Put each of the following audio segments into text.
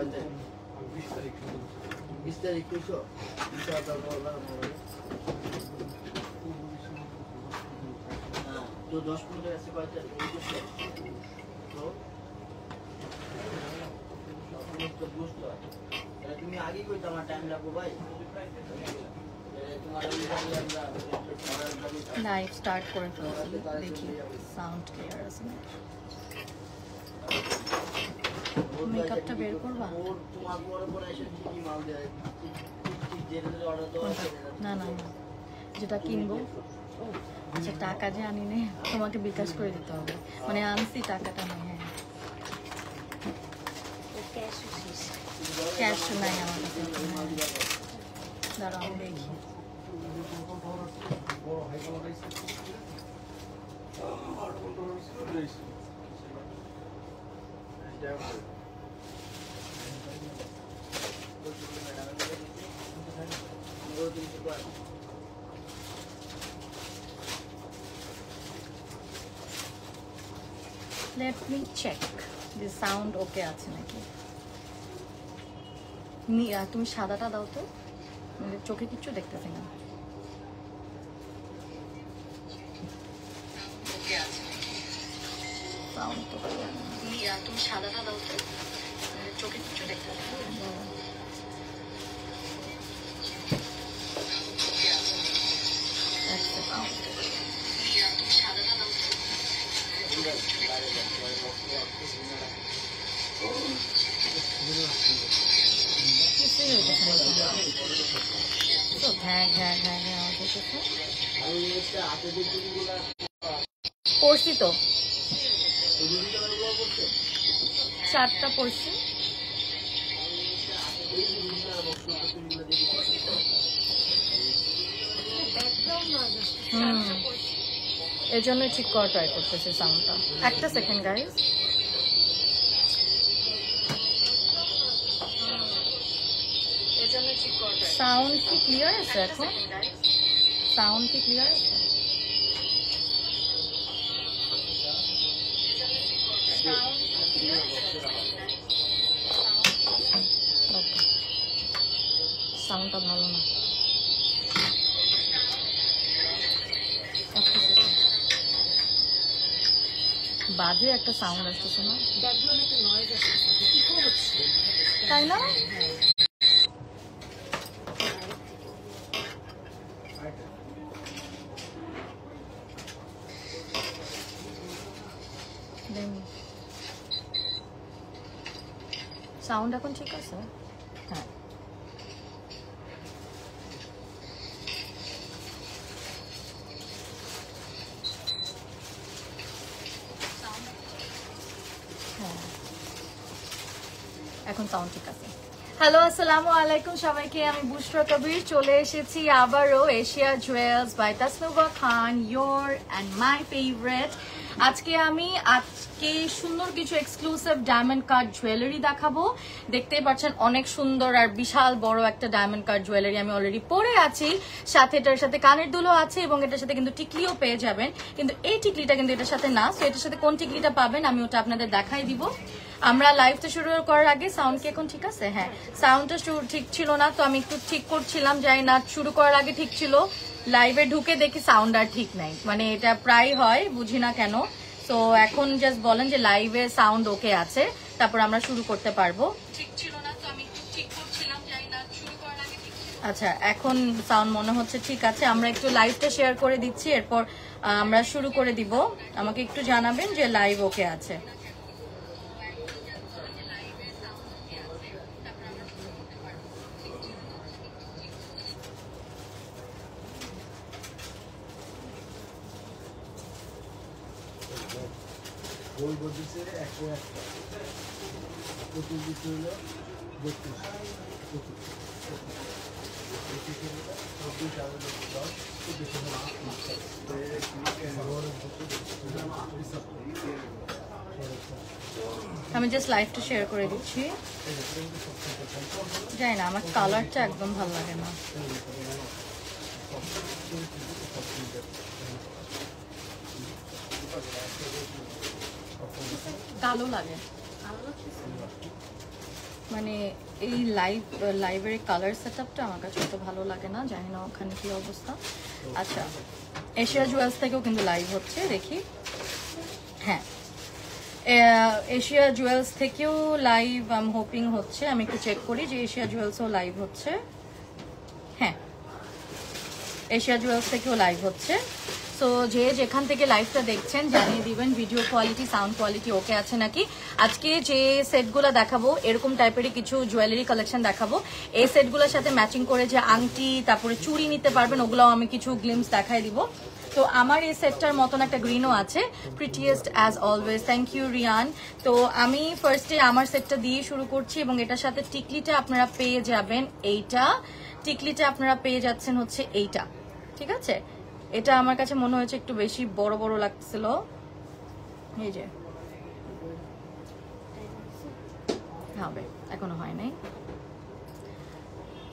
20 তারিখ কইছো তো 10-15 আছে কয় তারিখ তো বুঝতে হয় তুমি আগে কইতো আমার টাইম লাগবে ভাই লাইভ স্টার্ট করে ফেলছি দেখি সাউন্ড ক্লিয়ার আছে মেকআপটা বের করবা না না না যেটা কিনবো আচ্ছা টাকা যে আনি নে তোমাকে বিকাশ করে দিতে হবে মানে আনছি টাকাটা নাই হ্যাঁ ক্যাশ নাই আমার কাছে দাঁড়াও আমি দেখি Let me check the sound okay আছে নাকি তুমি সাদাটা দাও তো মানে চোখে কিচ্ছু দেখতেছি না ওকে আছে সাউন্ড তো তুমি সাদাটা দাও তো মানে চোখে কিচ্ছু দেখতেছি না একটা সাউন্ড তুমি সাদাটা দাও তো পড়ছি তো 4টা পড়ছি এর জন্য ঠিক করা ট্রাই করতেছি সাউন্ডটা একটা সেকেন্ড গাইজ সাউন্ড কি ক্লিয়ার আছে এখন সাউন্ড কি ক্লিয়ার আছে ওকে সাউন্ডটা ভালো না বাজে একটা সাউন্ড আসতেছে না তাই না সাউন্ড এখন ঠিক আছে হ্যাঁ এখন সাউন্ড ঠিক আছে হ্যালো আসসালামু আলাইকুম সবাইকে আমি বুশরা কবির চলে এসেছি আবারও Asia jewels by Tasnuva Khan your and my favourite আজকে সুন্দর কিছু এক্সক্লুসিভ ডায়মন্ড কাট জুয়েলারি দেখাবো দেখতেই পাচ্ছেন অনেক সুন্দর আর বিশাল বড় একটা ডায়মন্ড কাট জুয়েলারি আমি অলরেডি পরে আছি সাথে এটার সাথে কানের দুলও আছে এবং এটার সাথে কিন্তু টিকলিও পেয়ে যাবেন কিন্তু এই টিকলিটা কিন্তু এটার সাথে না তো এটার সাথে কোন টিকলিটা পাবেন আমি ওটা আপনাদের দেখাই দিব আমরা লাইভটা শুরু করার আগে সাউন্ড কি এখন ঠিক আছে হ্যাঁ সাউন্ডটা ঠিক ছিল না তো আমি একটু ঠিক করছিলাম যাই না শুরু করার আগে ঠিক ছিল লাইভে ঢুকে দেখি সাউন্ড আর ঠিক নাই মানে এটা প্রায় হয় বুঝি না কেন তো এখন জাস্ট বলেন যে লাইভে সাউন্ড ওকে আছে তারপর আমরা শুরু করতে পারবো ঠিক ছিল না তো আমি একটু ঠিক করছিলাম যাই না শুরু করার আগে ঠিক ছিল আচ্ছা এখন সাউন্ড মনে হচ্ছে ঠিক আছে আমরা একটু লাইভটা শেয়ার করে দিচ্ছি এরপর আমরা শুরু করে দিব আমাকে একটু জানাবেন যে লাইভ ওকে আছে গোল বলতেছে 101 প্রতি দিতে হলো 32 আমি জাস্ট লাইভটা শেয়ার করে দিচ্ছি জানি না আমার কালারটা একদম ভালো লাগে না কালো লাগে মানে এই লাইভের কালার সেটআপটা আমার কাছে অত ভালো লাগে না, জানি না ওখানে কি অবস্থা। আচ্ছা, এশিয়া জুয়েলস থেকেও কিন্তু লাইভ হচ্ছে, দেখি। হ্যাঁ, এশিয়া জুয়েলস থেকেও লাইভ আই এম হোপিং হচ্ছে। আমি একটু চেক করি যে এশিয়া জুয়েলসও লাইভ হচ্ছে। হ্যাঁ, এশিয়া জুয়েলস থেকেও লাইভ হচ্ছে। সো যে যেখান থেকে লাইভটা দেখছেন জানিয়ে দিবেন video quality, sound quality okay আছে নাকি। আজকে যে সেটগুলো দেখাবো এরকম টাইপেরই কিছু জুয়েলারি কালেকশন দেখাবো। এই সেটগুলোর সাথে ম্যাচিং করে যে আংটি তারপরে চুড়ি নিতে পারবেন, ওগুলোও আমি কিছু গ্লিমস দেখাই দিব। তো আমার এই সেটটার মতন একটা গ্রিনও আছে, prettiest as always. Thank you Riyan. তো আমি ফার্স্টে আমার সেটটা দিয়ে শুরু করছি এবং এটার সাথে টিকলিটা আপনারা পেয়ে যাবেন এইটা, টিকলিটা আপনারা পেয়ে যাচ্ছেন হচ্ছে এইটা, ঠিক আছে। এটা আমার কাছে মনে হয়েছে একটু বেশি বড় বড় লাগছিল, এই যে হবে, এখনো হয় নাই।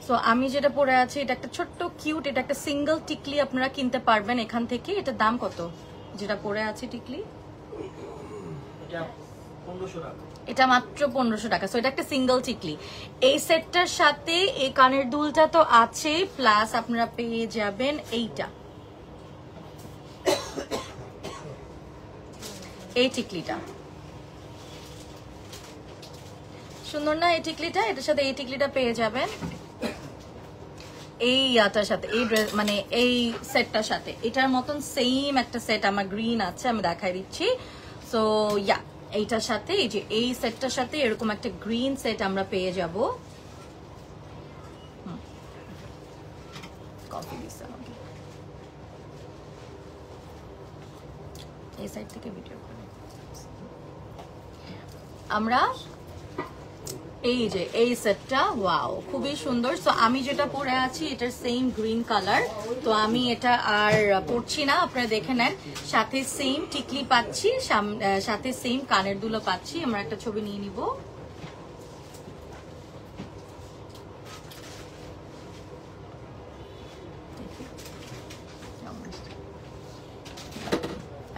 সো আমি যেটা পরে আছি এটা একটা ছোট্ট কিউট, এটা একটা সিঙ্গেল টিকলি আপনারা কিনতে পারবেন এখান থেকে। এটার দাম কত যেটা পরে আছে টিকলি? এটা 1500 টাকা। এটা মাত্র 1500 টাকা। সো এটা একটা সিঙ্গেল টিকলি। এই সেটটার সাথে এই কানের দুলটা তো আছে, প্লাস আপনারা পেয়ে যাবেন এইটা, এই টিকলিটা। সুন্দর না এই টিকলিটা? এটার সাথে এই টিকলিটা পেয়ে যাবেন এই ইয়াটার সাথে, এই ড্রেস মানে এই সেটটার সাথে। এটার মতন সেম একটা সেট আমার গ্রিন আছে, আমি দেখাই দিচ্ছি। সো ইয়া, এইটার সাথে এই যে এই সেটটার সাথে এরকম একটা গ্রিন সেট আমরা পেয়ে যাব। কফি দিছে এই সাইড থেকে ভিডিও করে আমরা এই যে এই সেটটা, ওয়াও খুবই সুন্দর। সো আমি যেটা পরে আছি এটার সেম গ্রিন কালার, তো আমি এটা আর পরছি না, আপনারা দেখে নেন। সাথে সেম টিকলি পাচ্ছি, সাথে সেম কানের দুলো পাচ্ছি। আমরা একটা ছবি নিয়ে নিব।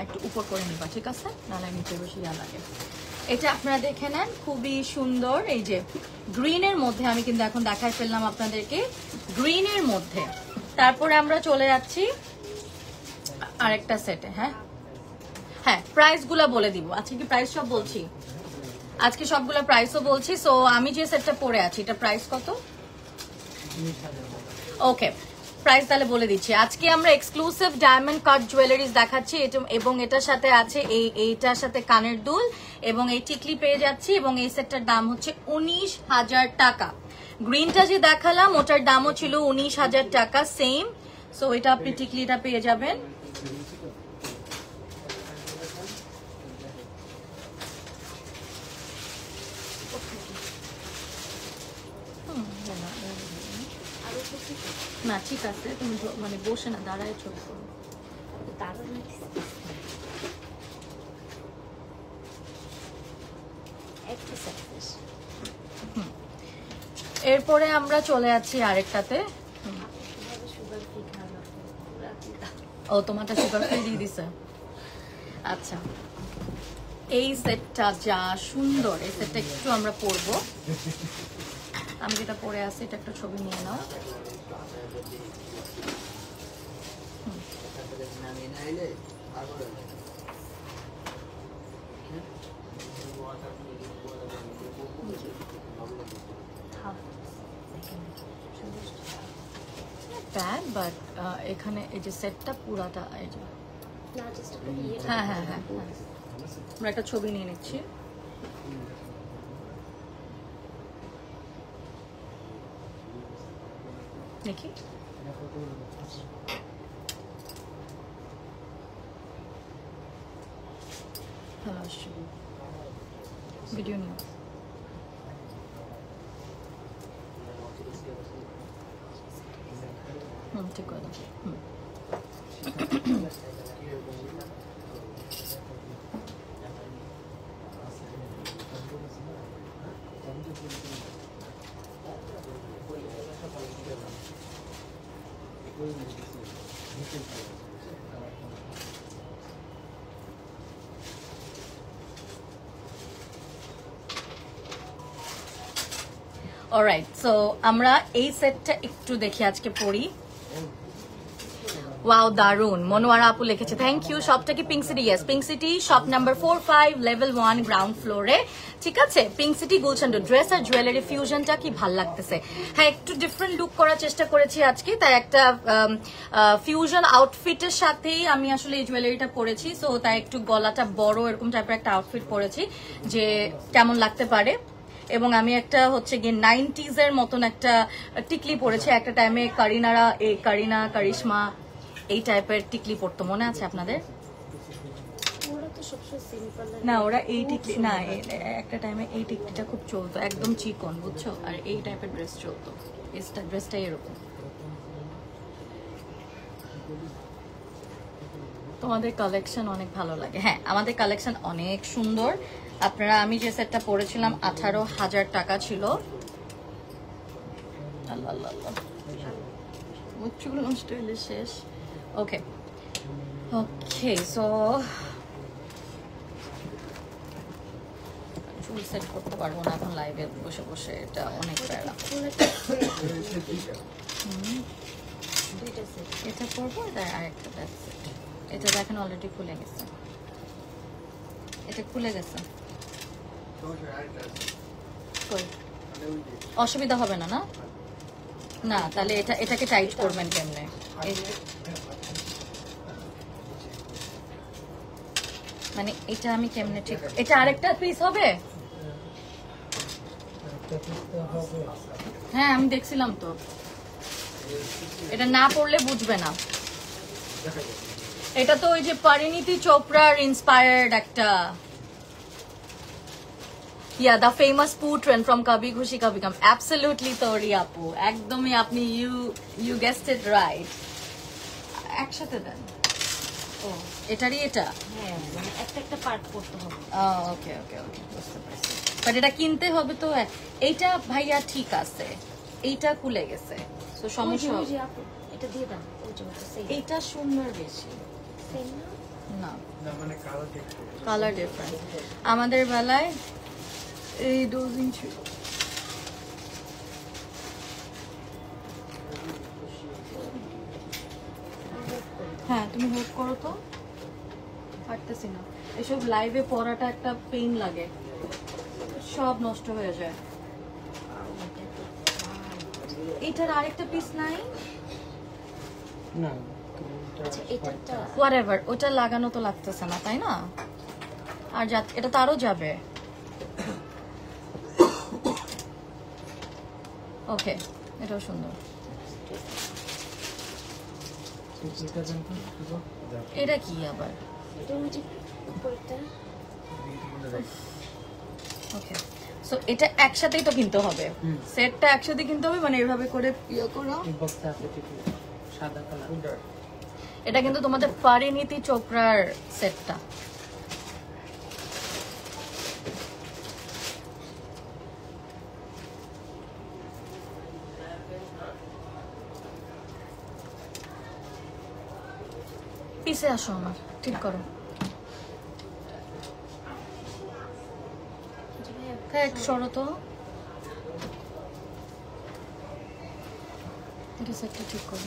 একটু উপর করে নিবা, ঠিক আছে, নাহলে নিচে বেশি ইয়া লাগে। এটা আপনারা দেখে নেন, খুবই সুন্দর। এই যে গ্রিনের মধ্যে আমি কিন্তু এখন দেখাই ফেললাম আপনাদেরকে, গ্রিনের মধ্যে। তারপরে আমরা চলে যাচ্ছি আরেকটা সেটে। হ্যাঁ হ্যাঁ, প্রাইস গুলা বলে দিব আজকে। কি প্রাইস সব বলছি আজকে, সবগুলা প্রাইসও বলছি। সো আমি যে সেটটা পরে আছি এটা প্রাইস কত? ওকে, প্রাইস তাহলে বলে দিচ্ছি। আজকে আমরা এক্সক্লুসিভ ডায়মন্ড কাট জুয়েলারিজ দেখাচ্ছি, এবং এটার সাথে আছে এইটার সাথে কানের দুল এবং এই টিকলি পেয়ে যাচ্ছি, এবং এই সেটটার দাম হচ্ছে 19,000 টাকা। গ্রিনটা যে দেখালাম ওটার দামও ছিল 19,000 টাকা সেম। সো এটা আপনি টিকলিটা পেয়ে যাবেন। না ঠিক আছে, তুমি মানে বসে না দাঁড়ায় ছবি করো। এরপরে আমরা চলে যাচ্ছি আরেকটাতে। ও তোমারটা সুগার ফ্রি দিয়ে দিছে। আচ্ছা, এই সেটটা যা সুন্দর, এই সেটটা একটু আমরা পরবো। আমি যেটা পরে আছি এটা একটা ছবি নিয়ে নাও। ব্যাড, বাট এখানে এই যে সেটটা পুরাটা এই যে, হ্যাঁ হ্যাঁ হ্যাঁ হ্যাঁ, আমরা একটা ছবি নিয়ে নিচ্ছি। দেখি ভালো আসছে, ভিডিও নিও। ঠিক করে দাও। অলরাইট, সো আমরা এই সেটটা একটু দেখি আজকে পরি। ওয়াও, দারুন। মনোয়ারা আপু লিখেছে থ্যাংক ইউ। শপটা কি Pink City? Yes, Pink City, shop number 45, level 1, ground ফ্লোরে। ঠিক আছে, Pink City, Gulshan road. Dress আর জুয়েলারি ফিউশনটা কি ভাল লাগতেছে। হ্যাঁ, একটু ডিফারেন্ট লুক করার চেষ্টা করেছি আজকে, তাই একটা ফিউশন আউটফিটের সাথেই আমি আসলে এই জুয়েলারিটা পরেছি। সো তাই একটু গলাটা বড় এরকম টাইপের একটা আউটফিট পরেছি, যে কেমন লাগতে পারে। এবং আমি একটা হচ্ছে গিয়ে 90s এর মতন একটা টিকলি পরেছি। একটা টাইমে কারিনা কারিশমা এই টাইপের টিকলি পরতো, মনে আছে আপনাদের? না, ওরা এই টিকলি না, একটা টাইমে এই টিকলিটা খুব চলতো, একদম চিকন, বুঝছো? আর এই টাইপের ড্রেস চলতো, ড্রেসটাই এরকম। তোমাদের কালেকশন অনেক ভালো লাগে। হ্যাঁ, আমাদের কালেকশন অনেক সুন্দর। আপনারা, আমি যে সেটটা পরেছিলাম 18,000 টাকা ছিল। আল্লাহ আল্লাহ আল্লাহ, চুল নষ্ট হইলে শেষ। ওকে ওকে, সো চুল সেট করতে পারবো না এখন লাইভে বসে বসে, এটা অনেক প্যারা। এটা করবো, এটা আরেকটা ব্যাক সেট। এটা দেখেন অলরেডি খুলে গেছে, এটা খুলে গেছে। অসুবিধা হবে না? না না, তাহলে এটাকে টাইট করবেন কেমনে? মানে এটা আমি কেমনে ঠিক, এটা আরেকটা পিস হবে? হ্যাঁ, আমি দেখছিলাম তো, এটা না পড়লে বুঝবে না। এটা তো ওই যে পরিণীতি চোপড়ার ইন্সপায়ার্ড একটা, Yeah, the famous poo trend from Kabhi Khushi Kabhi Gham. Absolutely, Tori Apu. একদমই আপনি you guessed it right. একসাথে দেন। ও, এটারই এটা? হ্যাঁ, মানে একটা পার্ট করতে হবে। ওকে ওকে ওকে, বুঝতে পারছি। বাট এটা কিনতে হবে তো। এইটা ভাইয়া ঠিক আছে, এইটা খুলে গেছে, তো সমস্যা হবে। এটা দিয়ে দাও, ওই যে এইটা সুন্দর বেশি না, মানে কালার ডিফারেন্ট। আমাদের বেলায় এই ডোজিং ছিল। হ্যাঁ, তুমি হেল্প করো তো, পারতেছি না। এসব লাইভে পড়াটা একটা পেইন লাগে, সব নষ্ট হয়ে যায়। এটার আরেকটা পিস নাই? না, হোয়াটএভার, ওটা লাগানো তো লাগতেছে না, তাই না? আর এটা তো আরো যাবে। ওকে, এটাও সুন্দর। এটা কি আবার? ওকে, সো এটা একসাথেই তো কিনতে হবে, সেটটা একসাথে কিনতে হবে, মানে এভাবে করে ইয়ে করো। সাদা কালার। এটা কিন্তু তোমাদের পরিণীতি চোপড়ার সেটটা। পিছে আসো, আমার ঠিক করো। সরো তো, এটা সেটটা ঠিক করো।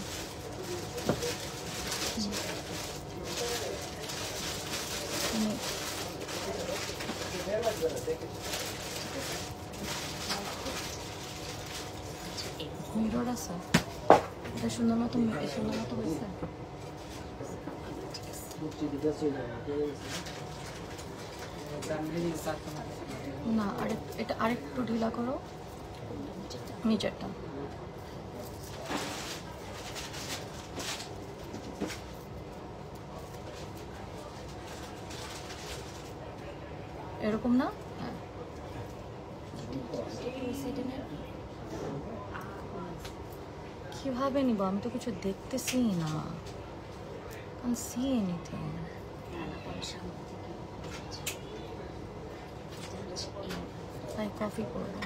মিরর আছে, এটা সুন্দর মতো হয়েছে। না, এটা আরেকটু ঢিলা করো নিচেরটা। এরকম না? হ্যাঁ, কিভাবে নিব? আমি তো কিছু দেখতেছি না, can't see anything. তাই কফি করবো।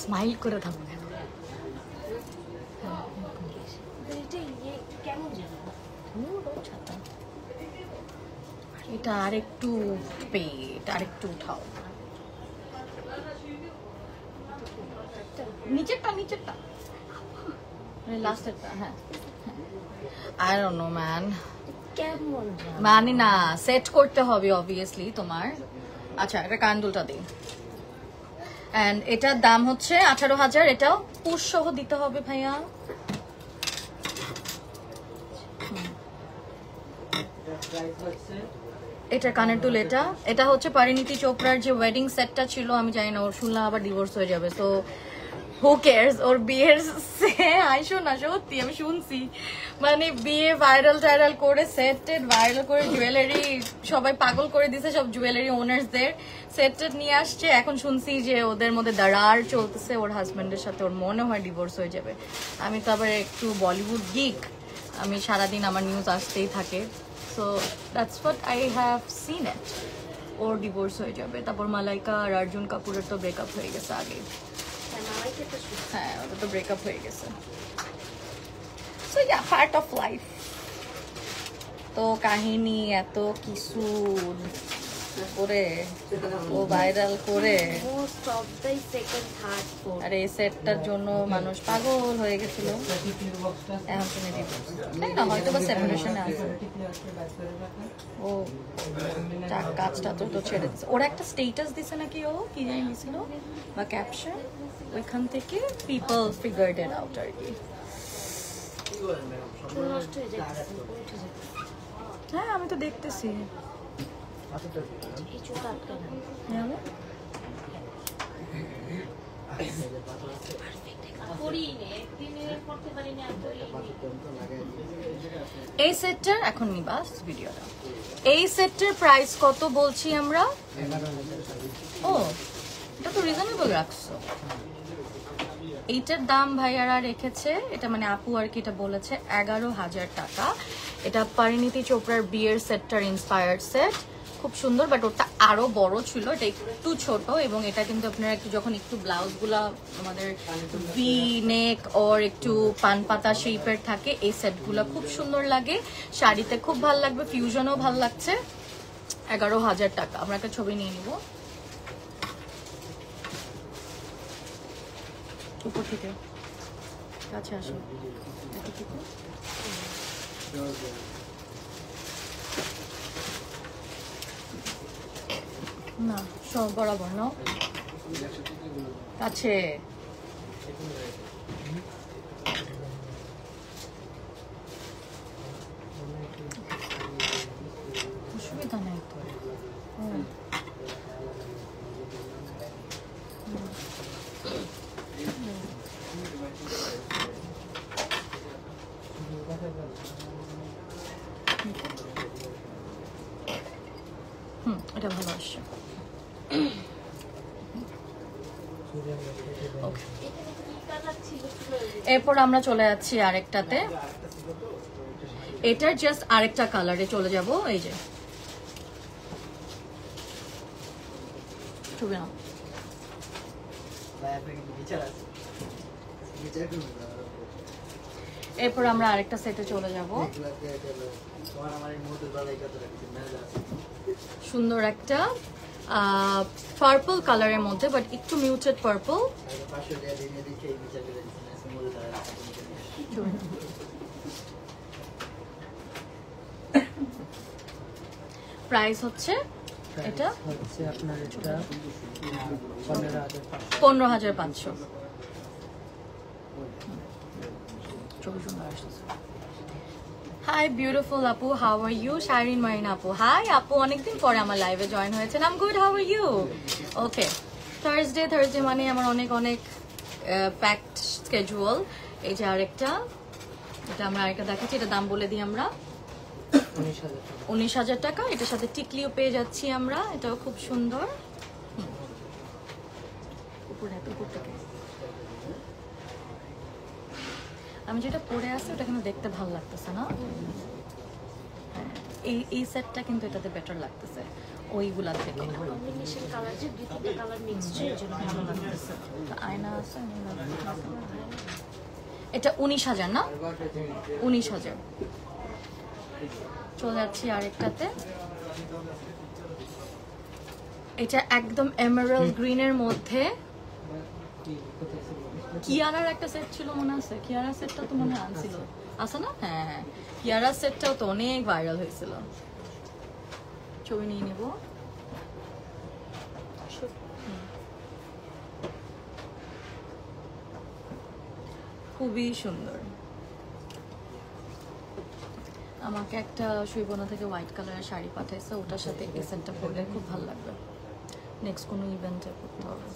স্মাইল করে থাকবো কেন? এটা আরেকটু পেট আরেকটু উঠাও, নিচেরটা লাস্টেরটা। হ্যাঁ, আই ডোন্ট নো ম্যান, কেমন মানে না সেট করতে হবে অবভিয়াসলি তোমার। আচ্ছা, এটা কানদুলটা দিই। এন্ড এটার দাম হচ্ছে 18,000। এটাও পুশ সহ দিতে হবে ভাইয়া। প্রাইস হচ্ছে এটার কানের দুল। এটা হচ্ছে পরিণীতি চোপড়ার যে ওয়েডিং সেটটা ছিল, আমি জানি না, ওর শুনলাম আবার ডিভোর্স হয়ে যাবে, তো হু কেয়ারস, ওর বিয়ের আইসো না, সত্যি আমি শুনছি, মানে বিয়ে ভাইরাল করে সেটেড ভাইরাল করে জুয়েলারি সবাই পাগল করে দিছে, সব জুয়েলারি ওনার্সদের সেটেড নিয়ে আসছে। এখন শুনছি যে ওদের মধ্যে দাঁড়ার চলতেছে ওর হাজবেন্ডের সাথে, ওর মনে হয় ডিভোর্স হয়ে যাবে। আমি তো আবার একটু বলিউড গিক, আমি সারাদিন আমার নিউজ আসতেই থাকে, so that's what I have seen it. Or divorce হয়ে যাবে। তারপর মালাইকা আর অর্জুন কাপুরের তো ব্রেকআপ হয়ে গেছে আগে। হ্যাঁ, ওটা তো ব্রেকআপ হয়ে গেছে। So yeah, part of life. তো কাহিনী এত কিছু করে ও ভাইরাল করে, most of the second third fourth. আর এই সেটটার জন্য মানুষ পাগল হয়ে গেছিল। এখন শুনে ডিভোর্স, তাই না? হয়তো বা সেপারেশনে আছে ও, কাজটা তো ছেড়ে দিচ্ছে। ওরা একটা স্টেটাস দিছে নাকি, ও কি জানি দিছিল বা ক্যাপশন, ওইখান থেকে পিপল ফিগার্ড ইট আউট আর কি। কি বলেন ম্যাডাম? চুল নষ্ট হয়ে যাচ্ছে, উঠে যাচ্ছে। হ্যাঁ, আমি তো দেখতেছি। এই চুলটা আটকে না। এভাবে? এই সেটটার এখন নিবাস ভিডিওটা, এই সেটটার প্রাইস কত বলছি আমরা? ও, এটা তো রিজনেবল রাখছো। এইটার দাম ভাইয়ারা রেখেছে, এটা মানে আপু আর কি এটা বলেছে 11,000 টাকা। এটা পরিণীতি চোপড়ার বিয়ের সেটটার ইন্সপায়ার্ড সেট, খুব সুন্দর, বাট ওটা আরো বড় ছিল, এটা একটু ছোট। এবং এটা কিন্তু আপনারা একটু যখন একটু ব্লাউজ গুলা আমাদের ভি নেক ওর একটু পান পাতা শেপের থাকে, এই সেট গুলা খুব সুন্দর লাগে, শাড়িতে খুব ভালো লাগবে, ফিউশনও ভালো লাগছে। 11,000 টাকা। আমরা একটা ছবি নিয়ে নিব উপর থেকে, কাছে আসো। না, সব বরাবর নাও, কাছে। অসুবিধা নেই তো। এটা ভালো আসছে। এরপর আমরা চলে যাচ্ছি আরেকটাতে, এটার জাস্ট আরেকটা কালারে চলে যাব। এই যে ছবি নাও। ভাই আপনি কিন্তু বিচার আছে, বিচার করুন না। এরপর আমরা আরেকটা সেটে চলে যাব। তোমার আমার এই মুহূর্তে বেলায় কত রাখছি ম্যানেজ আছে। সুন্দর একটা পার্পল কালারের মধ্যে, বাট একটু মিউটেড পার্পল। 500 টাকা দিয়ে দিচ্ছে, এই বিচার করে দিচ্ছি না, মুহূর্তে তারা প্রাইস হচ্ছে এটা হচ্ছে আপনার এটা 15,500। হাই বিউটিফুল আপু, how are you? Shairin Marin আপু, হাই আপু, অনেকদিন পরে আমার লাইভে জয়েন হয়েছেন। I am good, how are you? Okay, Thursday মানে আমার অনেক প্যাকড স্কেজুয়াল। এই যে আরেকটা, এটা আমরা আরেকটা দেখাচ্ছি, এটা দাম বলে দিই আমরা 19,000 টাকা। এটার সাথে টিকলিও পেয়ে যাচ্ছি আমরা, এটাও খুব সুন্দর। আমি যেটা পরে আছি ওটা কিন্তু দেখতে ভালো লাগতেছে না, এই সেটটা কিন্তু এটাতে বেটার লাগতেছে ওইগুলা থেকে। কম্বিনেশন কালার যে দুই তিনটা কালার মিক্সড এর জন্য ভালো লাগতেছে। আয়না আছে, এটা 19,000 না? 19,000। চলে যাচ্ছি আরেকটাতে, এটা একদম এমারাল্ড গ্রিনের মধ্যে কিয়ারার একটা সেট ছিল মনে আছে, কিয়ারার সেটটা তো মনে আনছিল, আছে না? হ্যাঁ হ্যাঁ, কিয়ারার সেটটাও তো অনেক ভাইরাল হয়েছিল। ছবি নিয়ে নেব। খুবই সুন্দর। আমাকে একটা সুইবনা থেকে হোয়াইট কালারের শাড়ি পাঠাইছে, ওটার সাথে এই সেটটা পরলে খুব ভালো লাগবে। নেক্সট কোনো ইভেন্টে করতে হবে,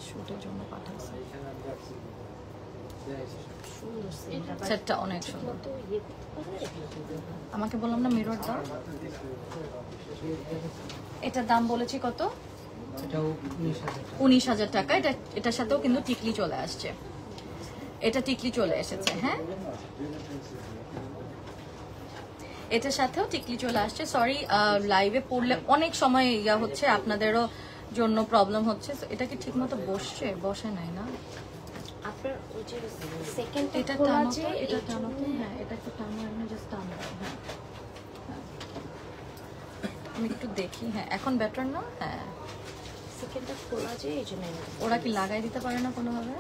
শুটের জন্য পাঠাইছে। সেটটা অনেক সুন্দর। আমাকে বললাম না মিরর দাও। এটার দাম বলেছি কত? এটাও 19,000 টাকা। এটার সাথেও কিন্তু টিকলি চলে আসছে, এটা টিকলি চলে এসেছে। হ্যাঁ, এটার সাথেও টিকলি চলে আসছে। সরি, লাইভে পড়লে অনেক সময় ইয়া হচ্ছে, আপনাদেরও জন্য প্রবলেম হচ্ছে। এটা কি ঠিক মতো বসছে? বসে নাই না? আপনার ওই যে সেকেন্ড এটা টানো তো, এটা টানো তো। হ্যাঁ, এটা একটু টানো, এমনি জাস্ট টানো। হ্যাঁ, আমি একটু দেখি। হ্যাঁ, এখন বেটার না? হ্যাঁ, সেকেন্ডটা খোলা যায়, এই জন্য ওরা কি লাগাই দিতে পারে না কোনোভাবে?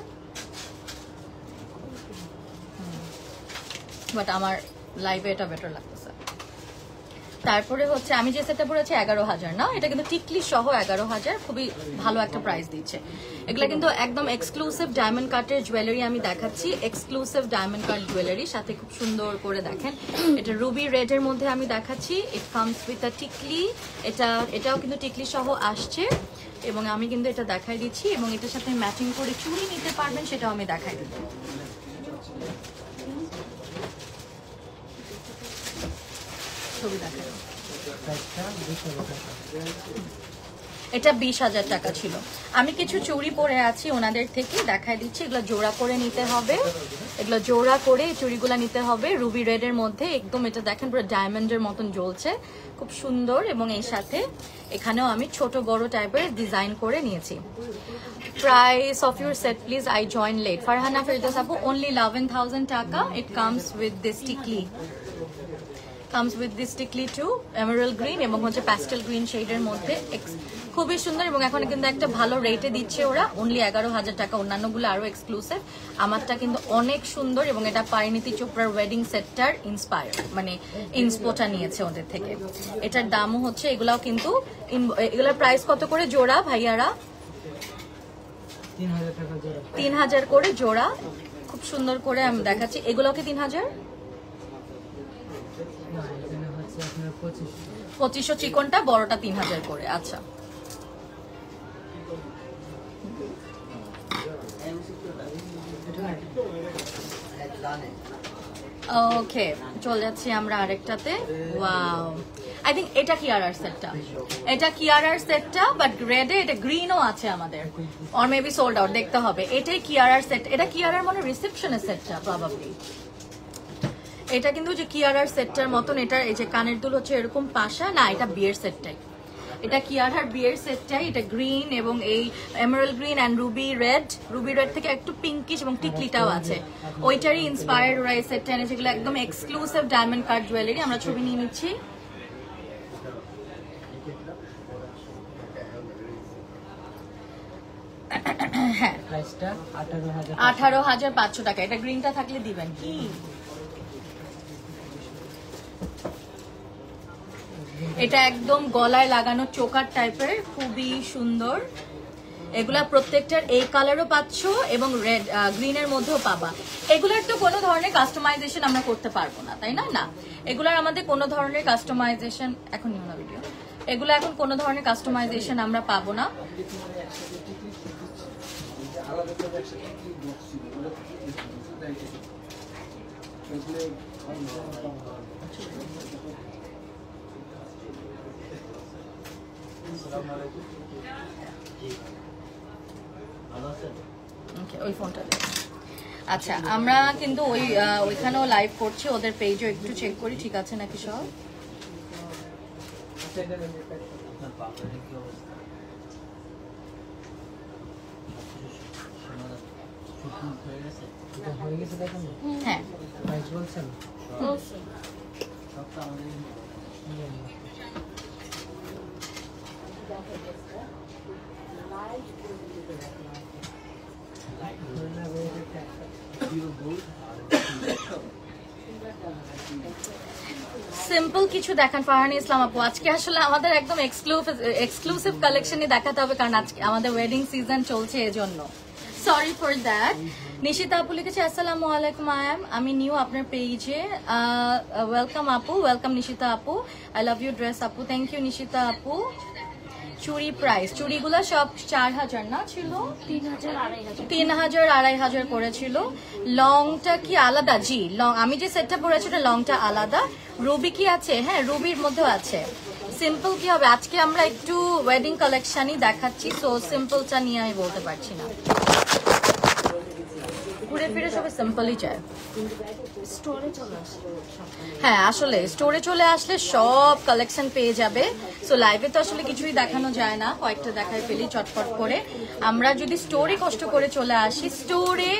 বাট আমার লাইভে এটা বেটার লাগতেছে। তারপরে হচ্ছে আমি যে সেটটা পড়েছি 11,000 না, এটা কিন্তু টিকলি সহ 11,000, খুবই ভালো একটা প্রাইস দিচ্ছে। এগুলা কিন্তু একদম এক্সক্লুসিভ ডায়মন্ড কাটের জুয়েলারি আমি দেখাচ্ছি, এক্সক্লুসিভ ডায়মন্ড কাট জুয়েলারি, সাথে খুব সুন্দর করে দেখেন। এটা রুবি রেড এর মধ্যে আমি দেখাচ্ছি। ইট কামস উইথ আ টিকলি। এটাও কিন্তু টিকলি সহ আসছে, এবং আমি কিন্তু এটা দেখাই দিচ্ছি, এবং এটার সাথে ম্যাচিং করে চুড়ি নিতে পারবেন, সেটাও আমি দেখাই দিব। ছবি দেখাই। এটা 20,000 টাকা ছিল। আমি কিছু চুড়ি পরে আছি ওনাদের থেকে, দেখাই দিচ্ছি। এগুলো জোড়া করে নিতে হবে, এগুলো জোড়া করে চুড়িগুলো নিতে হবে রুবি রেড এর মধ্যে। একদম এটা দেখেন পুরো ডায়মন্ডের মতন জ্বলছে, খুব সুন্দর। এবং এই সাথে এখানেও আমি ছোট বড় টাইপের ডিজাইন করে নিয়েছি। Price of your set please, I join late. Farhana Ferdous আপু, only 11,000 টাকা। ইট কামস উইথ দিস টিকলি, comes with this টিকলি টু emerald green এবং হচ্ছে pastel green শেডের মধ্যে, খুবই সুন্দর। এবং এখন কিন্তু একটা ভালো রেটে দিচ্ছে ওরা, only 11,000 টাকা। অন্যান্যগুলো আরো এক্সক্লুসিভ, আমারটা কিন্তু অনেক সুন্দর। এবং এটা পারিনীতি চোপড়ার ওয়েডিং সেটটার ইন্সপায়ার, মানে ইন্সপোটা নিয়েছে ওদের থেকে। এটার দামও হচ্ছে, এগুলাও কিন্তু এগুলার প্রাইস কত করে জোড়া ভাইয়ারা? 3,000 টাকা জোড়া। 3,000 করে জোড়া, খুব সুন্দর করে আমি দেখাচ্ছি। এগুলোও কি 3,000? 2500 চিকনটা, বড়টা 3,000 করে। আচ্ছা, ওকে, চলে যাচ্ছি আমরা আরেকটাতে। ওয়াও, আই থিঙ্ক এটা কিয়ারার সেটটা, এটা কিয়ারার সেটটা, বাট রেডে এটা গ্রিনও আছে আমাদের, অর মেবি সোল্ড আউট, দেখতে হবে। এটাই কিয়ারার সেট, এটা কিয়ারার মানে রিসেপশনের সেটটা প্রবাবলি। এটা কিন্তু যে কিয়ারার সেটটার মতন, এটার এই যে কানের দুল হচ্ছে এরকম পাশা না, এটা বিয়ের সেটটাই, এটা কিয়ারার বিয়ের সেটটাই। এটা গ্রিন এবং এই Emerald green and Ruby red থেকে একটু পিঙ্কিশ, এবং টিকলিটাও আছে, ওইটারই ইন্সপায়ার্ড ওরা এই সেটটা এনেছে। এগুলো একদম এক্সক্লুসিভ ডায়মন্ড কাট জুয়েলারি। আমরা ছবি নিয়ে নিচ্ছি। হ্যাঁ, 18,500 টাকা। এটা গ্রিনটা থাকলে দিবেন কি? এটা একদম গলায় লাগানো চোকার টাইপের, খুবই সুন্দর। এগুলা প্রত্যেকটার এই কালারও পাচ্ছ এবং রেড গ্রিনের মধ্যেও পাবা। এগুলার তো কোনো ধরনের কাস্টমাইজেশন আমরা করতে পারবো না, তাই না? না, এগুলার আমাদের কোনো ধরনের কাস্টমাইজেশন এখন নিও না ভিডিও, এগুলো এখন কোনো ধরনের কাস্টমাইজেশন আমরা পাবো না। ওই ফোনটা। আচ্ছা, আমরা কিন্তু ওইখানেও লাইভ করছি, ওদের পেজও একটু চেক করি ঠিক আছে নাকি সব। হ্যাঁ, সিম্পল কিছু দেখান ফারহানা ইসলাম আপু। আজকে আসলে আমাদের একদম এক্সক্লুসিভ কালেকশনই দেখাতে হবে, কারণ আজকে আমাদের ওয়েডিং সিজন চলছে এজন্য। Sorry for that. নিশিতা আপু লিখেছে আসসালামু আলাইকুম আয়াম, আমি নিউ আপনার পেজে। ওয়েলকাম আপু, ওয়েলকাম নিশিতা আপু। আই লাভ ইউ ড্রেস আপু। থ্যাংক ইউ নিশিতা আপু। চুড়ি প্রাইস, চুড়িগুলো সব 4000 না ছিল? 3000 2500 করেছিল। লংটা কি আলাদা? জি লং, আমি যে সেটটা পরেছি ওটা লংটা আলাদা। রুবি কি আছে? হ্যাঁ রুবির মধ্যেও আছে। সিম্পল কি হবে, আজকে আমরা একটু ওয়েডিং কালেকশনই দেখাচ্ছি, তো সিম্পলটা নিয়ে আমি বলতে পারছি না। ঘুরে ফিরে সবাই সিম্পলই চায়। স্টোরে চলে আসলো। হ্যাঁ আসলে স্টোরে চলে আসলে সব কালেকশন পেয়ে যাবে। সো লাইভে তো আসলে কিছুই দেখানো যায় না, কয়েকটা দেখায় ফেলি চটপট করে। আমরা যদি স্টোরে কষ্ট করে চলে আসি, স্টোরে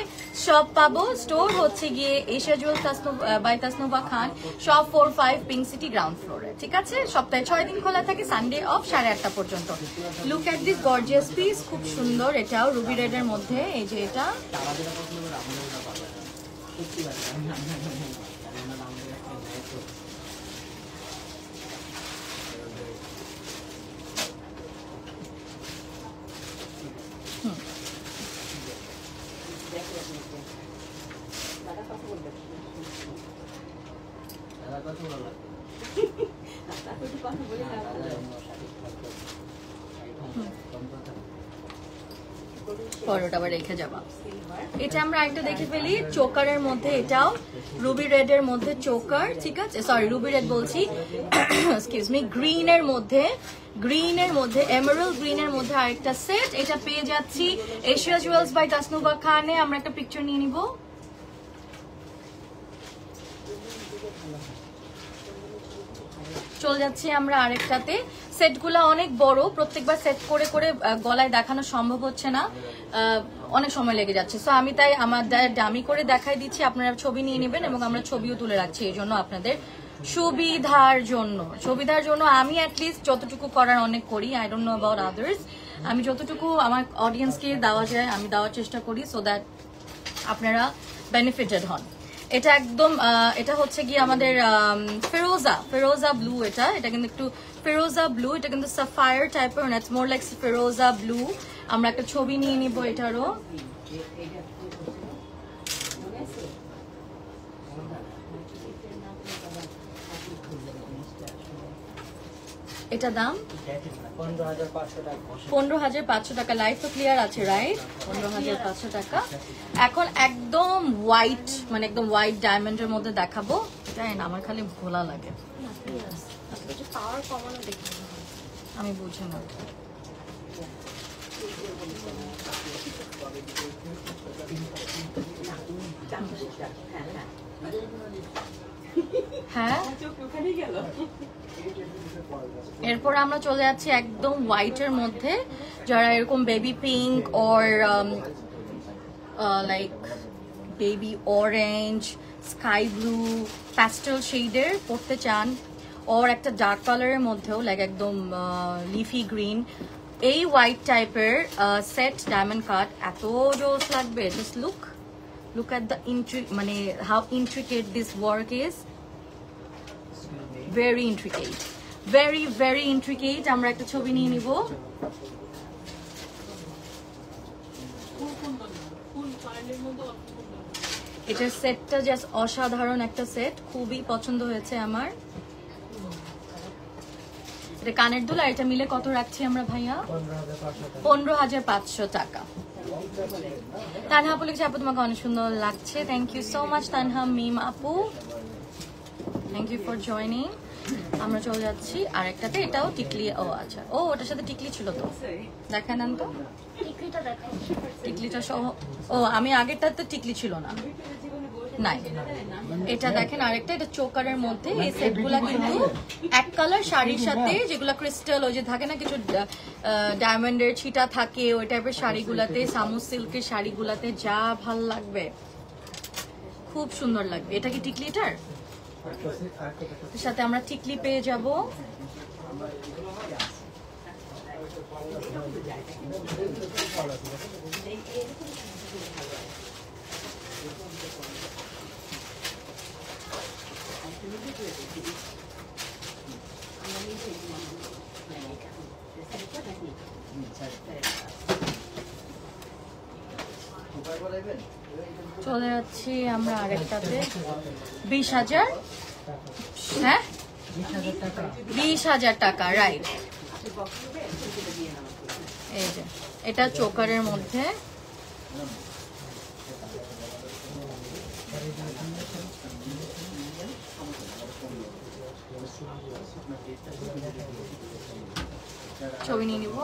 সব পাবো। স্টোর হচ্ছে গিয়ে Asia jewellers by Tasnuva Khan, shop 45 pink city ground ফ্লোরে। ঠিক আছে, সপ্তাহে 6 দিন খোলা থাকে, সানডে অফ 8:30 পর্যন্ত। Look at this gorgeous piece, খুব সুন্দর। এটাও রুবি রেডের মধ্যে, এই যে এটা পরোটা আবার রেখে যাবা। এটা আমরা একটা দেখে ফেলি চোকারের মধ্যে, এটাও রুবি রেড এর মধ্যে চোকার। ঠিক আছে, সরি রুবি রেড বলছি, এক্সকিউজ মি। গ্রিনের মধ্যে এমারাল্ড গ্রিনের মধ্যে আরেকটা সেট। এটা পেয়ে যাচ্ছি এশিয়া জুয়েলার্স বাই তাসনুভা খানে। আমরা একটা পিকচার নিয়ে নিব। চলে যাচ্ছি আমরা আরেকটাতে। সেটগুলো অনেক বড়, প্রত্যেকবার সেট করে করে গলায় দেখানো সম্ভব হচ্ছে না, অনেক সময় লেগে যাচ্ছে। সো আমি তাই আমাদের ডামি করে দেখাই দিচ্ছি, আপনারা ছবি নিয়ে নেবেন এবং আমরা ছবিও তুলে রাখছি এই জন্য আপনাদের সুবিধার জন্য। আমি অ্যাটলিস্ট যতটুকু করার অনেক করি, I don't know about others. আমি যতটুকু আমার অডিয়েন্সকে দেওয়া যায় আমি দেওয়ার চেষ্টা করি, সো দ্যাট আপনারা বেনিফিটেড হন। এটা একদম এটা হচ্ছে গিয়ে আমাদের ফেরোজা ব্লু। এটা কিন্তু একটু ফেরোজা ব্লু, এটা কিন্তু সাফায়ার টাইপের, ইটস মোর লাইক ফেরোজা ব্লু। আমরা একটা ছবি নিয়ে নিব এটারও। এটা দাম 15,500 টাকা। লাইভ তো ক্লিয়ার আছে রাইট? 15,500 টাকা। এখন একদম হোয়াইট, মানে একদম হোয়াইট ডায়মন্ডের মধ্যে দেখাবো। তাই না, আমার খালি ভোলা লাগে, পাওয়ার কমানো দেখি আমি বুঝি না। হ্যাঁ এরপর আমরা চলে যাচ্ছি একদম হোয়াইটের মধ্যে। যারা এরকম baby pink or like baby orange, sky blue, pastel শেডের পড়তে চান, ওর একটা ডার্ক কালারের মধ্যেও লাইক একদম লিফি গ্রিন, এই হোয়াইট টাইপের সেট ডায়মন্ড কাট এত জোস লাগবে। জাস্ট লুক এট দ্য মানে how intricate this work is. Very intricate, very intricate. আমরা একটা ছবি নিয়ে নিব। এটার সেটটা জাস্ট অসাধারণ একটা সেট, খুবই পছন্দ হয়েছে আমার। এটা কানের দুল, আর এটা মিলে কত রাখছি আমরা ভাইয়া? 15,500 টাকা। তানহা আপু লিখছে আপু তোমাকে অনেক সুন্দর লাগছে। Thank you so much Tanha Mim আপু, থ্যাংক ইউ ফর জয়নিং। আমরা চলে যাচ্ছি আরেকটাতে, এটাও টিকলি। ও আচ্ছা, ও ওটার সাথে টিকলি ছিল তো, দেখান তো টিকলিটা সহ। ও আমি আগেরটাতে টিকলি ছিল না, নাই। এটা দেখেন আরেকটা, এটা চোকারের মধ্যে। এই সেটগুলা কিন্তু এক কালার শাড়ির সাথে, যেগুলা ক্রিস্টাল ওই যে থাকে না কিছু ডায়মন্ডের ছিটা থাকে, ওই টাইপের শাড়িগুলাতে, সামুস সিল্কের শাড়িগুলাতে যা ভাল লাগবে, খুব সুন্দর লাগবে। এটা কি টিকলিটার? এর সাথে আমরা টিকলি পেয়ে যাব। চলে যাচ্ছি আমরা আরেকটাতে। 20,000, হ্যাঁ 20,000 টাকা, রাইট। এই যে এটা চোকারের মধ্যে, ছবি নিয়ে নিব।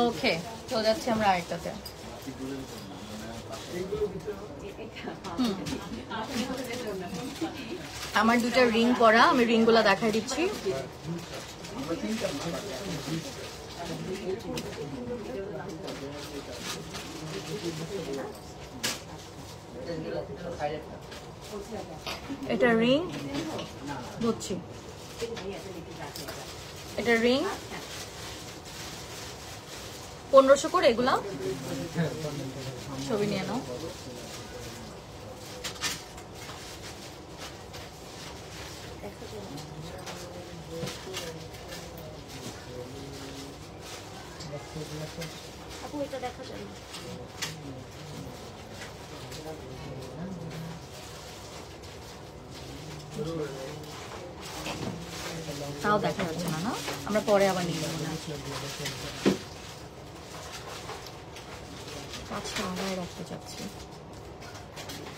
ওকে, চলে যাচ্ছি আমরা আরেকটাতে। আমার দুটো রিং পরা, আমি রিং গুলা দেখাই দিচ্ছি। এটা রিং বুঝছি, এটা রিং 1500 করে এগুলা। ছবি নিয়ে নাও। আপু এটা দেখা যায় না। তাও দেখা যাচ্ছে না, না আমরা পরে আবার নিয়ে যাবো। কাজটা আগায় রাখতে চাচ্ছি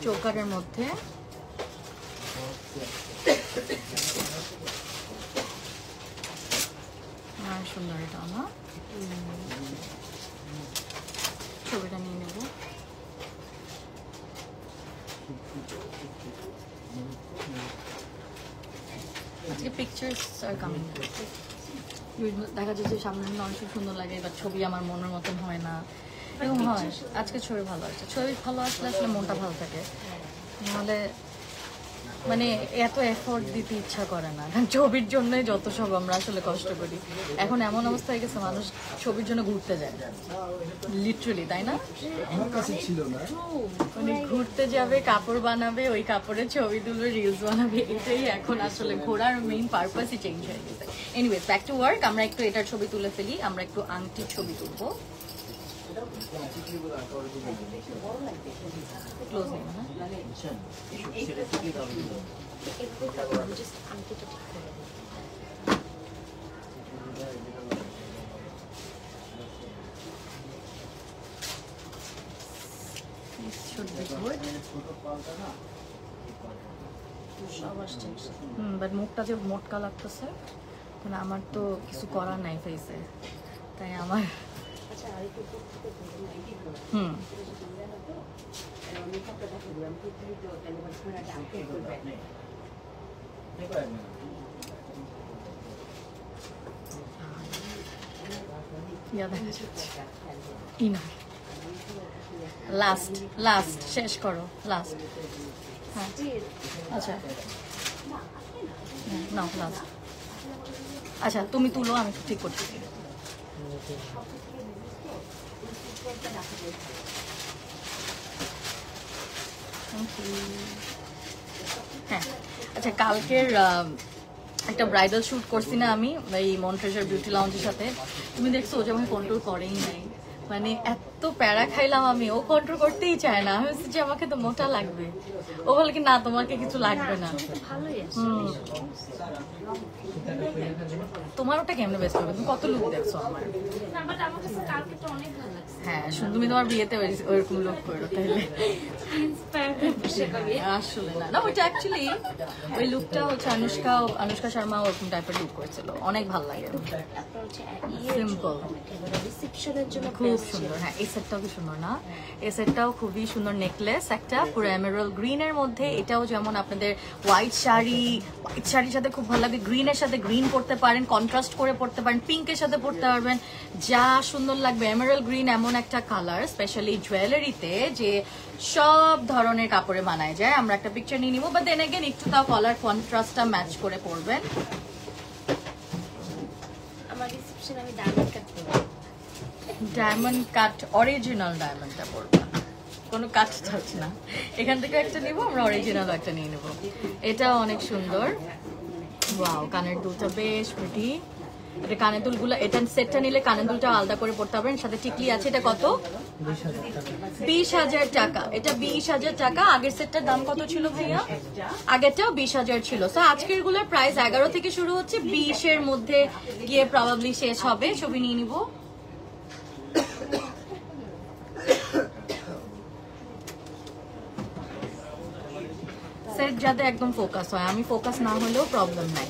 চৌকারের মধ্যে। সুন্দর এটা না, ছবিটা নিয়ে নেব। আজকে পিকচার্স আর কামিং, দেখা যাচ্ছে সামনে অনেক সুন্দর লাগে, এবার ছবি আমার মনের মতন হয় না, এরকম হয়। আজকে ছবি ভালো আছে, ছবি ভালো আসলে আসলে মনটা ভালো থাকে, নাহলে মানে এত এফোর্ট দিতে ইচ্ছা করে না। কারণ ছবির জন্যই যত সব আমরা আসলে কষ্ট করি। এখন এমন অবস্থা হয়ে গেছে মানুষ ছবির জন্য ঘুরতে যায়, লিটারালি, তাই না? মানে ঘুরতে যাবে, কাপড় বানাবে, ওই কাপড়ের ছবি তুলবে, রিলস বানাবে, এটাই এখন আসলে ঘোরার মেইন পারপাসই চেঞ্জ হয়ে গেছে। Anyways, back to work. আমরা একটু এটার ছবি তুলে ফেলি, আমরা একটু আংটির ছবি তুলবো। ক্লোজ নেই না, বাট মুখটা যে মোটকা লাগতেছে, মানে আমার তো কিছু করার নাই ফেসে, তাই আমার লাস্ট শেষ করো, লাস্ট। হ্যাঁ আচ্ছা, নাও লাস্ট। আচ্ছা তুমি তুলো, আমি ঠিক করছি। হ্যাঁ আচ্ছা, কালকের একটা ব্রাইডাল শুট করছি না আমি এই মন্ট্রেজার বিউটি লাউঞ্জের সাথে, তুমি দেখছো ও যে আমাকে কন্ট্রোল করেই নাই, মানে এত প্যারা খাইলাম আমি, ও কন্ট্রোল করতেই চায় না। আমি বলছি যে আমাকে তো মোটা লাগবে, ও বলে কি না তোমাকে কিছু লাগবে না। তোমার ওটা কেমনে বেস্ট হবে, তুমি কত লুক দেখছো আমার। হ্যাঁ তুমি তোমার বিয়েতে ওইরকম লুক করো তাহলে আসলে না, ওইটা অ্যাকচুয়ালি ওই লুকটা হচ্ছে অনুষ্কা শর্মা ওরকম টাইপের লুক করেছিল, অনেক ভালো লাগে, সিম্পল, খুব সুন্দর। হ্যাঁ এই সেটটাও কি সুন্দর না, এই সেটটাও খুবই সুন্দর, নেকলেস একটা পুরো এমেরাল্ড গ্রিনের মধ্যে, এটাও যেমন আপনাদের হোয়াইট শাড়ির সাথে খুব ভালো লাগে, গ্রিনের সাথে গ্রিন পরতে পারেন, কন্ট্রাস্ট করে পরতে পারেন, পিঙ্কের সাথে পরতে পারবেন, যা সুন্দর লাগবে। এমেরাল্ড গ্রিন এমন একটা কালার, স্পেশালি জুয়েলারিতে যে সব ধরনের কাপড়ে বানায় যায়। আমরা একটা পিকচার নিয়ে নিবো, বাট দেন अगेन একটু তাও কালার কন্ট্রাস্টটা ম্যাচ করে পরবেন। আমার রিসেপশন আমি ডায়মন্ড কাট করব। ডায়মন্ড কাট, অরিজিনাল ডায়মন্ডটা পরবা, কোনো কাট চাচ্ছ না। এখান থেকে একটা নিব, আমরা অরিজিনাল একটা নিয়ে নেব। এটা অনেক সুন্দর, ওয়াও। কানের দুলটা বেশ প্রিটি। এটা কানের দুলগুলো, এটা সেটটা নিলে কানের দুলটা আলাদা করে পড়তে হবে, সাথে টিকলি আছে। এটা কত? 20,000 টাকা। এটা 20,000 টাকা। আগের সেটটার দাম কত ছিল ভাইয়া? আগেরটাও 20,000 ছিল। সো আজকের গুলোর প্রাইস 11 থেকে শুরু হচ্ছে, 20 এর মধ্যে গিয়ে প্রবাবলি শেষ হবে। ছবি নিয়ে নিব। সেট যাতে একদম ফোকাস হয়, আমি ফোকাস না হলেও প্রবলেম নাই।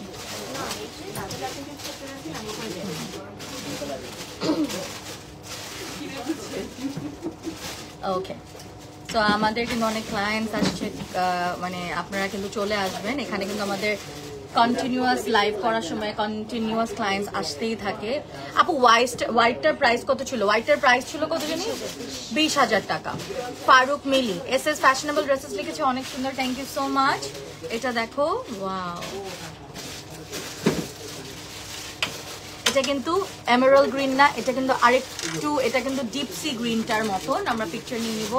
ওকে, তো আমাদের কিন্তু অনেক ক্লায়েন্টস আসছে, মানে আপনারা কিন্তু চলে আসবেন। এখানে কিন্তু আমাদের কন্টিনিউয়াস লাইভ করার সময় কন্টিনিউয়াস ক্লায়েন্টস আসতেই থাকে। আপু হোয়াইটটার প্রাইস কত ছিল? হোয়াইটটার প্রাইস ছিল কত জানি? 20,000 টাকা। ফারুক মিলি SS ফ্যাশনেবল ড্রেসেস লিখেছে, অনেক সুন্দর, থ্যাংক ইউ সো মাচ। এটা দেখো, ওয়াও। এটা কিন্তু এমেরাল্ড গ্রিন না, এটা কিন্তু আরেকটু, এটা কিন্তু ডিপ সি গ্রিনটার মতন। আমরা পিকচার নিয়ে নিব।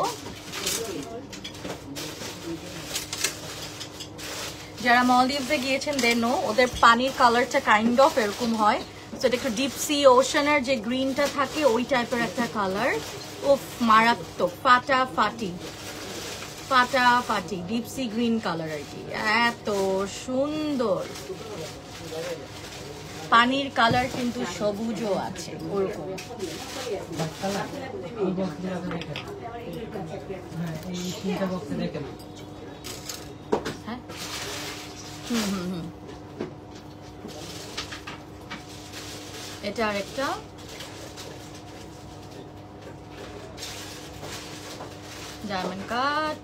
যারা মলদ্বীপে গিয়েছেন দেনো, ওদের পানির কালারটা কাইন্ড অফ এরকম হয়। তো এটা একটু ডিপ সি ওশানের যে গ্রিনটা থাকে ওই টাইপের একটা কালার। উফ, মারাত্মক, ফাটাফাটি ডিপ সি গ্রিন কালার আর কি, এত সুন্দর। পানির কালার কিন্তু সবুজও আছে ওরকম। হ্যাঁ, এটা আরেকটা। Diamond cut.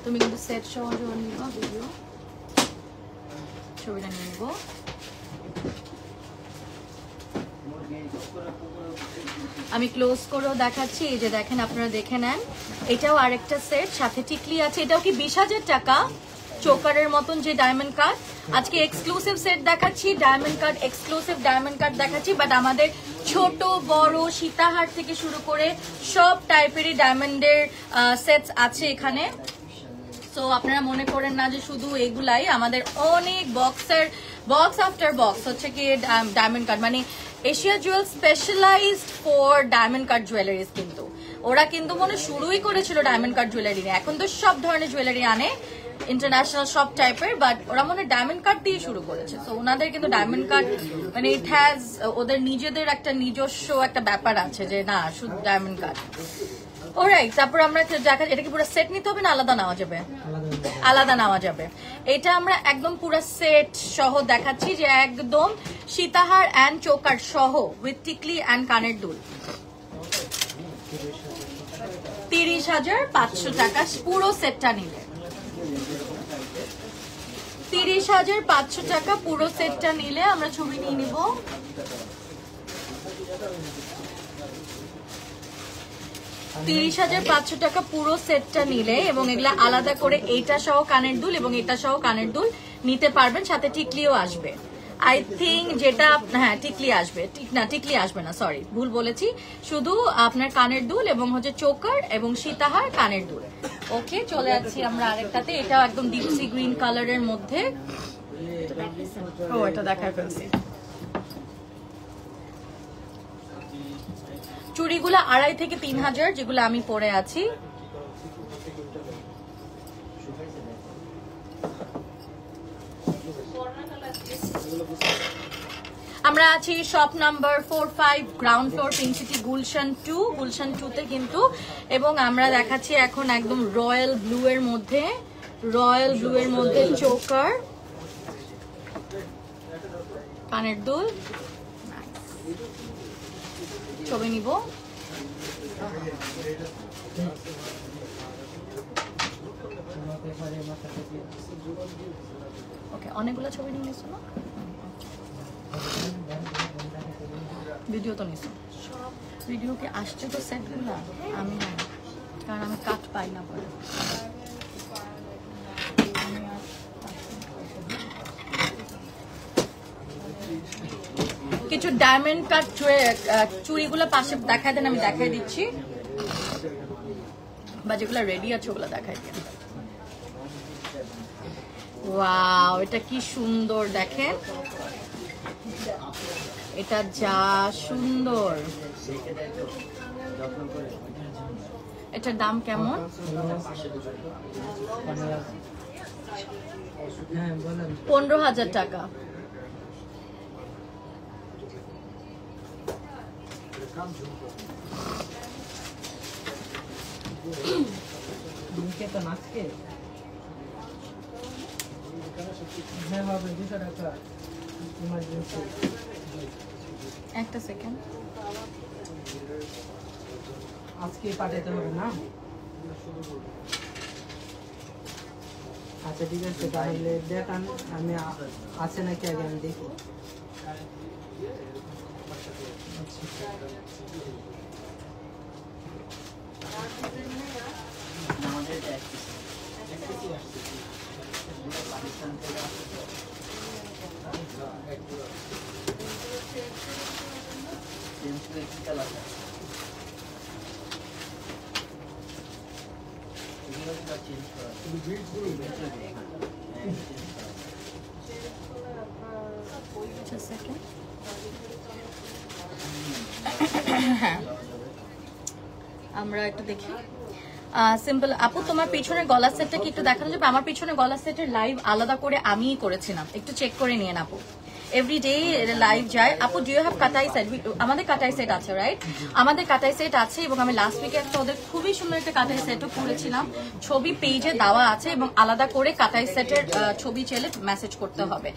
তুমি কিন্তু সেট সহ নিবা, ভিডিও ছবিটা নিয়ে নিব। আমি ক্লোজ করেও দেখাচ্ছি, এই যে দেখেন, আপনারা দেখে নেন। এটাও আরেকটা সেট, সাথে টিকলি আছে। এটাও কি 20,000 টাকা। চোকারের মতন যে ডায়মন্ড কাট। আজকে এক্সক্লুসিভ সেট দেখাচ্ছি, diamond cut, exclusive diamond cut দেখাচ্ছি। বাট আমাদের ছোট বড় সীতাহার থেকে শুরু করে সব টাইপেরই ডায়মন্ডের সেটস আছে এখানে। তো আপনারা মনে করেন না যে শুধু এগুলাই, আমাদের অনেক বক্স আফটার বক্স হচ্ছে কি ডায়মন্ড কাট। মানে Asia jewel specialised for diamond cut jewelleries. কিন্তু ওরা কিন্তু মনে শুরুই করেছিল ডায়মন্ড কাট জুয়েলারি নিয়ে, এখন তো সব ধরনের জুয়েলারি আনে, ইন্টারন্যাশনাল সব টাইপের, বাট ওরা মনে ডায়মন্ড কাট দিয়ে শুরু করেছে। তো ওনাদের কিন্তু ডায়মন্ড কাট মানে ইট হ্যাজ ওদের নিজেদের একটা নিজস্ব একটা ব্যাপার আছে যে না শুধু ডায়মন্ড কাট। অলরাইট, তারপর আমরা এটা কি পুরো সেট নিতে হবে না আলাদা নেওয়া যাবে? আলাদা নেওয়া যাবে। এটা আমরা একদম পুরো সেট সহ দেখাচ্ছি, যে একদম সীতাহার অ্যান্ড চোকার সহ উইথ টিকলি অ্যান্ড কানের দুল। 30,500 টাকা পুরো সেটটা নিলে। 30,500 টাকা পুরো সেটটা নিলে। আমরা ছবি নিয়ে নিব। 30,500 টাকা পুরো সেটটা নিলে, এবং এগুলা আলাদা করে এইটা সহ কানের দুল এবং এটা সহ কানের দুল নিতে পারবেন, সাথে টিকলিও আসবে। আই থিঙ্ক যেটা, হ্যাঁ টিকলি আসবে, টিকলি আসবে না, সরি ভুল বলেছি। শুধু আপনার কানের দুল এবং হচ্ছে চোকার এবং সীতাহার কানের দুল। ওকে, চলে যাচ্ছি আমরা আরেকটাতে। এটাও একদম ডিপ সি গ্রিন কালারের মধ্যে। ও, এটা দেখায় ফেলছি। চুড়িগুলো 2,500 থেকে 3,000, যেগুলো আমি পরে আছি। আমরা আছি shop number 45, ground floor, pink City, Gulshan 2 তে কিন্তু। এবং আমরা দেখাচ্ছি এখন একদম রয়্যাল ব্লু এর মধ্যে, চোকার, কানের দুল। ছবি নিব। ওকে, অনেকগুলো ছবি নিয়ে নিছো না? ভিডিও তো নিছো, ভিডিও কি আসছে তো সেটগুলো? আমি না, কারণ আমি কাট পাই না পরে। কিছু ডায়মন্ড কাট চুড়িগুলো পাশে দেখায় দেন, আমি দেখাই দিচ্ছি, বা যেগুলো রেডি আছে ওগুলো দেখাই দিন। ওয়াও, এটা কি সুন্দর দেখেন, এটা যা সুন্দর। এটার দাম কেমন? হ্যাঁ বলেন। 15,000 টাকা। নিকেতন আজকে হ্যাঁ হবে 200 টাকা ইমার্জেন্সি। একটা সেকেন্ড, আজকে পাঠাতে হবে না? আচ্ছা ঠিক আছে, তাহলে দেখান আমি আছে নাকি আগে আমি দেখি। আমাদের এটা পাকিস্তান থেকে আসছে তো। চেঞ্জ করে কি কালার আছে? এগুলো তো চেঞ্জ করা একটা সেকেন্ড। আমরা একটু দেখি। সিম্পল আপু, তোমার পিছনের গলা সেটটা কি একটু দেখানো যাবে? আমার পিছনে গলা সেটের লাইভ আলাদা করে আমিই করেছিলাম, একটু চেক করে নিয়েন আপু। এভরিডে লাইভ যায় আপু। ডু ইউ হ্যাভ কাটাই সেট? আমাদের কাটাই সেট আছে, রাইট? আমাদের কাটাই সেট আছে, এবং আমি লাস্ট উইকে একটা ওদের খুবই সুন্দর একটা কাটাই সেটও করেছিলাম, ছবি পেজে দেওয়া আছে, এবং আলাদা করে কাটাই সেটের ছবি চাইলে মেসেজ করতে হবে।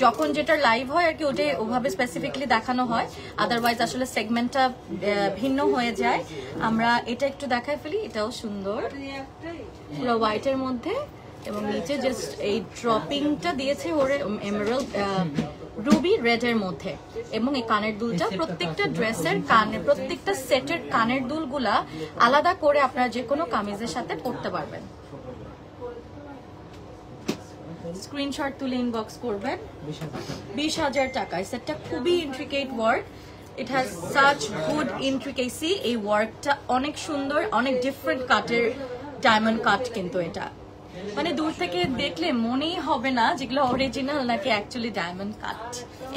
যখন যেটা লাইভ হয় আর কি, ওটাই ওভাবে স্পেসিফিকলি দেখানো হয়, আদারওয়াইজ আসলে সেগমেন্টটা ভিন্ন হয়ে যায়। আমরা এটা একটু দেখাই ফেলি, এটাও সুন্দর, পুরো হোয়াইটের মধ্যে, এবং নিচে জাস্ট এই ড্রপিংটা দিয়েছে ওরে এমারাল্ড রুবি রেড এর মধ্যে, এবং এই কানের দুলটা প্রত্যেকটা ড্রেসের কানে, প্রত্যেকটা সেটের কানের দুলগুলা আলাদা করে আপনারা যে কোনো কামিজের সাথে পরতে পারবেন। স্ক্রিনশট তুলে ইনবক্স করবেন। 20,000 টাকায় সেটটা খুবই intricate work, it has such good intricacy. এই ওয়ার্কটা অনেক সুন্দর, অনেক ডিফারেন্ট কাটের ডায়মন্ড কাট, কিন্তু এটা মানে দূর থেকে দেখলে মনেই হবে না যেগুলো অরিজিনাল নাকি অ্যাকচুয়ালি ডায়মন্ড কাট,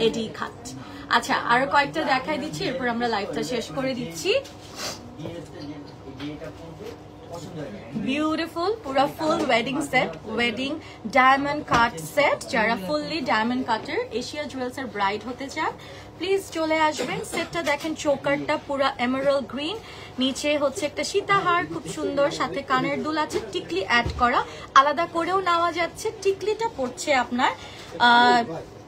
এডি কাট। আচ্ছা, আরো কয়েকটা দেখাই দিচ্ছি, এরপর আমরা লাইভটা শেষ করে দিচ্ছি। বিউটিফুল, পুরো full wedding set, wedding diamond cut set. যারা ফুললি ডায়মন্ড কাটের এশিয়া জুয়েলস এর ব্রাইড হতে চান, প্লিজ চলে আসবেন। সেটটা দেখেন, চোকারটা পুরো এমারাল্ড গ্রিন, নিচে হচ্ছে একটা সীতাহার খুব সুন্দর, সাথে কানের দুল আছে, টিকলি অ্যাড করা, আলাদা করেও নেওয়া যাচ্ছে। টিকলিটা পড়ছে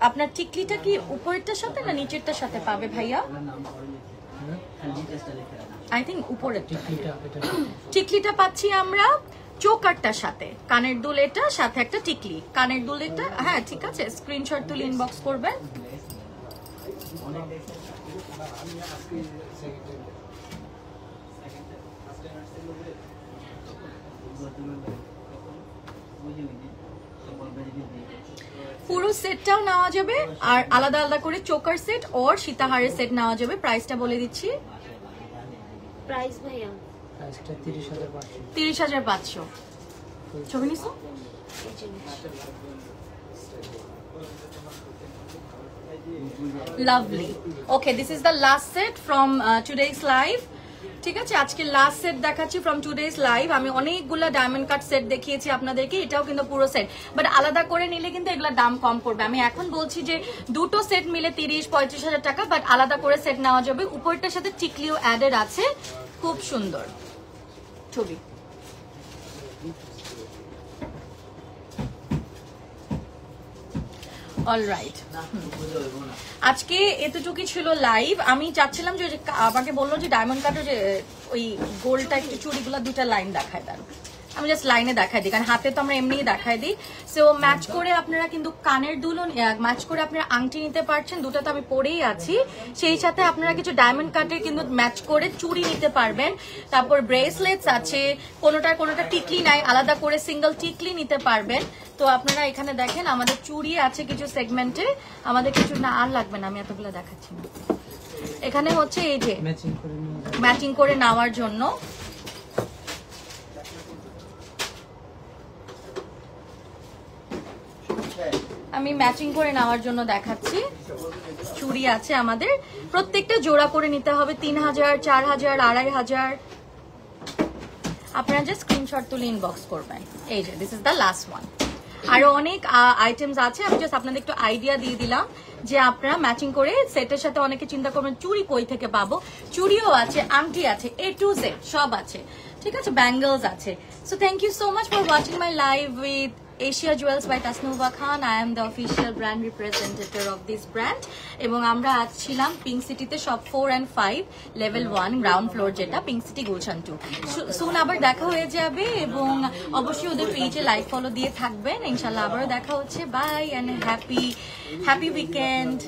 আপনার টিকলিটা কি উপরেরটার সাথে না নিচেরটার সাথে পাবে ভাইয়া? আই থিঙ্ক উপরের টিকলিটা পাচ্ছি আমরা চোকারটার সাথে, কানের দুল এটা, সাথে একটা টিকলি, কানের দুল এটা। হ্যাঁ ঠিক আছে, স্ক্রিনশট তুলে ইনবক্স করবেন। পুরো সেটটাও নেওয়া যাবে, আর আলাদা আলাদা করে চোকার সেট ওর সীতাহারের সেট নেওয়া যাবে। প্রাইসটা বলে দিচ্ছি। প্রাইস ভাইয়া প্রাইসটা 30,500। 30,500। ছবি নিছো? Lovely. Okay, this is the last set from today's live. ঠিক আছে, আজকে লাস্ট সেট দেখাচ্ছি ফ্রম টুডেজ লাইভ। আমি অনেকগুলো ডায়মন্ড কাট সেট দেখিয়েছি আপনাদেরকে, এটাও কিন্তু পুরো সেট, বাট আলাদা করে নিলে কিন্তু এগুলোর দাম কম পড়বে। আমি এখন বলছি যে দুটো সেট মিলে 30-35,000 টাকা, বাট আলাদা করে সেট নেওয়া যাবে। উপরটার সাথে টিকলিও অ্যাডেড আছে, খুব সুন্দর ছবি। অলরাইট, আজকে এতটুকুই ছিল লাইভ। আমি চাচ্ছিলাম যে আমাকে বললো যে ডায়মন্ড কাটের যে ওই গোলটা একটু চুড়িগুলো দুটা লাইন দেখায় দেন, আমি জাস্ট লাইনে দেখাই দিই, কারণ হাতে তো আমরা এমনিই দেখাই দিই। সো ম্যাচ করে আপনারা কিন্তু কানের দুল ম্যাচ করে আপনারা আংটি নিতে পারছেন, দুটো তো আমি পরেই আছি। সেই সাথে আপনারা কিছু ডায়মন্ড কাটের কিন্তু ম্যাচ করে চুড়ি নিতে পারবেন। তারপর ব্রেসলেটস আছে, কোনোটা টিকলি নাই, আলাদা করে সিঙ্গেল টিকলি নিতে পারবেন। তো আপনারা এখানে দেখেন আমাদের চুড়ি আছে কিছু সেগমেন্টে, আমাদের কিছু না আর লাগবে না, আমি এতগুলো দেখাচ্ছি না। এখানে হচ্ছে এই যে ম্যাচিং করে নেওয়ার জন্য আমি ম্যাচিং করে নেওয়ার জন্য দেখাচ্ছি। চুড়ি আছে আমাদের, প্রত্যেকটা জোড়া করে নিতে হবে 3000, 4000, 2500। আপনারা জাস্ট স্ক্রিনশট তুলে ইনবক্স করবেন। এই যে this is the last one. আরো অনেক আইটেমস আছে, আমি জাস্ট আপনাদের একটু আইডিয়া দিয়ে দিলাম যে আপনারা ম্যাচিং করে সেটের সাথে অনেকে চিন্তা করবেন চুড়ি কই থেকে পাবো। চুড়িও আছে, আংটি আছে, A to Z সব আছে, ঠিক আছে, ব্যাঙ্গলস আছে। So thank you so much for watching my live with Asia Jewels by Tasnuba Khan. I am the official brand representative of this brand. এবং আমরা আজ ছিলাম পিঙ্ক সিটিতে shop 4 and 5 level 1 ground floor, যেটা pink City Gulshan 2। সুন আবার দেখা হয়ে যাবে এবং অবশ্যই ওদের পেজে লাইক ফলো দিয়ে থাকবেন। ইনশাল্লাহ আবারও দেখা হচ্ছে। Bye and happy weekend.